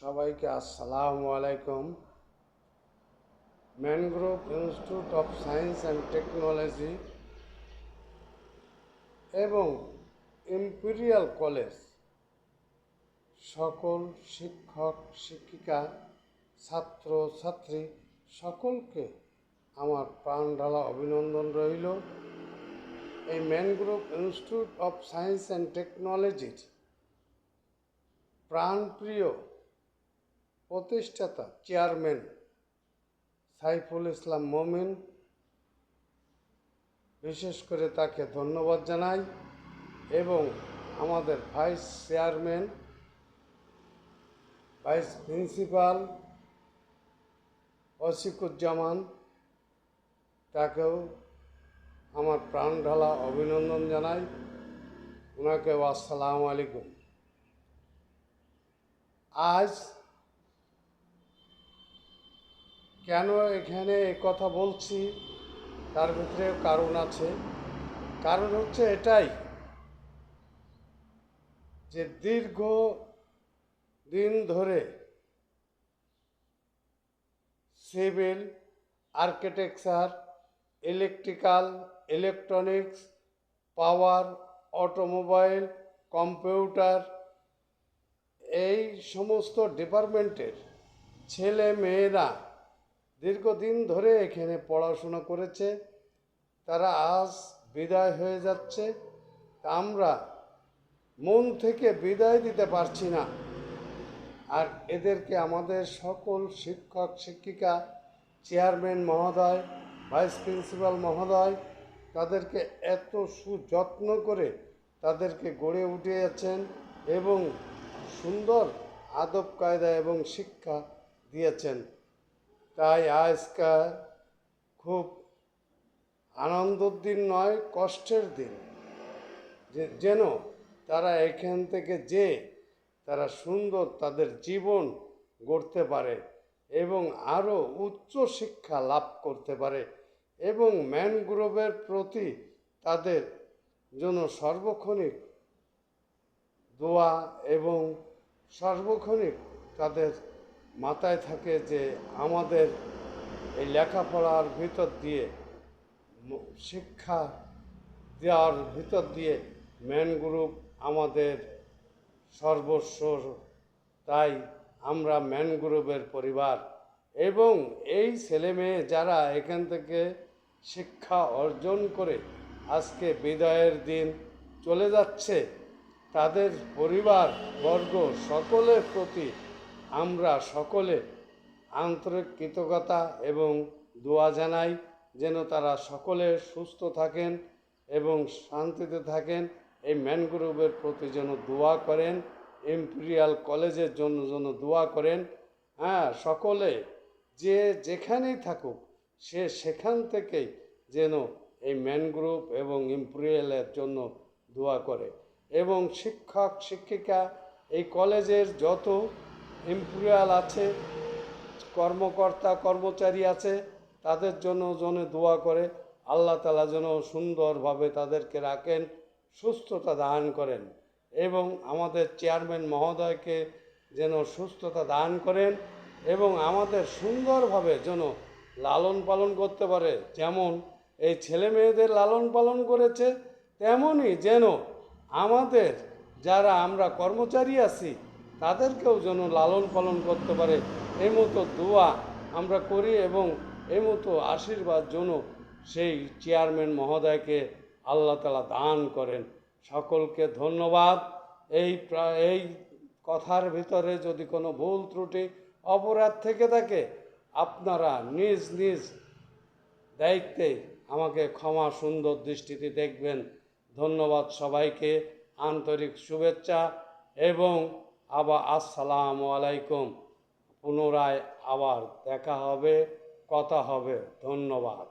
সবাইকে আসসালামু আলাইকুম। Mangrove institute of science and technology এবং ইম্পেরিয়াল কলেজ সকল শিক্ষক শিক্ষিকা ছাত্র ছাত্রী সকলকে আমার প্রাণ ঢালা অভিনন্দন রইল। এই mangrove institute of science and টেকনোলজির প্রাণপ্রিয় প্রতিষ্ঠাতা চেয়ারম্যান সাইফুল ইসলাম মোমিন, বিশেষ করে তাকে ধন্যবাদ জানাই, এবং আমাদের ভাইস চেয়ারম্যান ভাইস প্রিন্সিপাল অসিকুজ্জামান, তাকেও আমার প্রাণ ঢালা অভিনন্দন জানাই। ওনাকেও আসসালামু আলাইকুম। আজ কেন এখানে এ কথা বলছি তার ভিতরে কারণ আছে। কারণ হচ্ছে এটাই যে দীর্ঘ দিন ধরে সিভিল, আর্কিটেকচার, ইলেকট্রিক্যাল, ইলেকট্রনিক্স, পাওয়ার, অটোমোবাইল, কম্পিউটার, এই সমস্ত ডিপার্টমেন্টের ছেলে মেয়েরা দীর্ঘদিন ধরে এখানে পড়াশোনা করেছে। তারা আজ বিদায় হয়ে যাচ্ছে। আমরা মন থেকে বিদায় দিতে পারছি না। আর এদেরকে আমাদের সকল শিক্ষক শিক্ষিকা, চেয়ারম্যান মহোদয়, ভাইস প্রিন্সিপাল মহোদয় তাদেরকে এত সুযত্ন করে তাদেরকে গড়ে উঠিয়েছেন এবং সুন্দর আদব কায়দা এবং শিক্ষা দিয়েছেন। তাই আজকাল খুব আনন্দের দিন নয়, কষ্টের দিন, যেন তারা এখান থেকে তারা সুন্দর তাদের জীবন গড়তে পারে এবং আরও উচ্চ শিক্ষা লাভ করতে পারে, এবং ম্যানগ্রোভের প্রতি তাদের জন্য সর্বক্ষণিক দোয়া এবং সর্বক্ষণিক তাদের মাথায় থাকে যে আমাদের এই লেখাপড়ার ভিতর দিয়ে, শিক্ষা দেওয়ার ভিতর দিয়ে ম্যানগ্রোভ আমাদের সর্বস্ব। তাই আমরা ম্যানগ্রোভের পরিবার, এবং এই ছেলে মেয়ে যারা এখান থেকে শিক্ষা অর্জন করে আজকে বিদায়ের দিন চলে যাচ্ছে, তাদের পরিবার বর্গ সকলের প্রতি আমরা সকলে আন্তরিক কৃতজ্ঞতা এবং দোয়া জানাই যেন তারা সকলে সুস্থ থাকেন এবং শান্তিতে থাকেন। এই ম্যানগ্রোভের প্রতি যেন দোয়া করেন, ইম্পেরিয়াল কলেজের জন্য দোয়া করেন। সকলে যে যেখানেই থাকুক সে সেখান থেকেই যেন এই ম্যানগ্রোভ এবং ইম্পেরিয়ালের জন্য দোয়া করে, এবং শিক্ষক শিক্ষিকা এই কলেজের যত ইম্পেরিয়াল আছে, কর্মকর্তা কর্মচারী আছে, তাদের জন্য দোয়া করে আল্লাহ তাআলা যেন সুন্দরভাবে তাদেরকে রাখেন, সুস্থতা দান করেন, এবং আমাদের চেয়ারম্যান মহোদয়কে যেন সুস্থতা দান করেন এবং আমাদের সুন্দরভাবে যেন লালন পালন করতে পারে। যেমন এই ছেলে মেয়েদের লালন পালন করেছে, তেমনই যেন আমাদের যারা আমরা কর্মচারী আছি তাদেরকেও যেন লালন পালন করতে পারে, এই মতো দোয়া আমরা করি, এবং এই মতো আশীর্বাদ যেন সেই চেয়ারম্যান মহোদয়কে আল্লাহ তাআলা দান করেন। সকলকে ধন্যবাদ। এই কথার ভিতরে যদি কোনো ভুল ত্রুটি অপরাধ থেকে থাকে আপনারা নিজ নিজ দায়িত্বে আমাকে ক্ষমা সুন্দর দৃষ্টিতে দেখবেন। ধন্যবাদ সবাইকে, আন্তরিক শুভেচ্ছা, এবং আবার আসসালামু আলাইকুম। পুনরায় আবার দেখা হবে, কথা হবে। ধন্যবাদ।